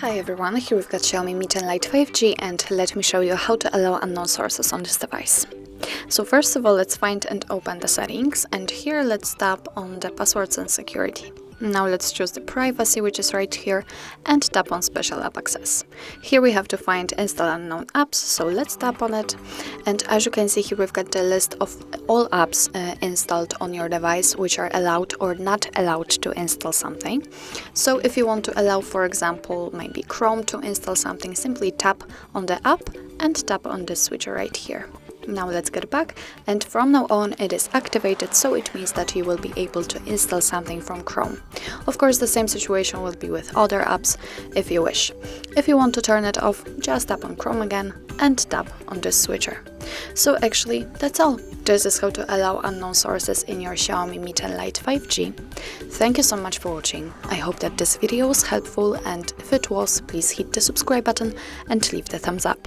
Hi everyone, here we've got Xiaomi Mi 10 Lite 5G, and let me show you how to allow unknown sources on this device. So first of all, let's find and open the settings, and here let's tap on the passwords and security. Now let's choose the privacy, which is right here, and tap on special app access. Here we have to find install unknown apps, so let's tap on it. And as you can see here, we've got the list of all apps installed on your device which are allowed or not allowed to install something. So if you want to allow, for example, maybe Chrome to install something, simply tap on the app and tap on the switcher right here. Now let's get back, and from now on it is activated, so it means that you will be able to install something from Chrome. Of course, the same situation will be with other apps if you wish. If you want to turn it off, just tap on Chrome again and tap on this switcher. So actually, that's all. This is how to allow unknown sources in your Xiaomi Mi 10 Lite 5G. Thank you so much for watching. I hope that this video was helpful, and if it was, please hit the subscribe button and leave the thumbs up.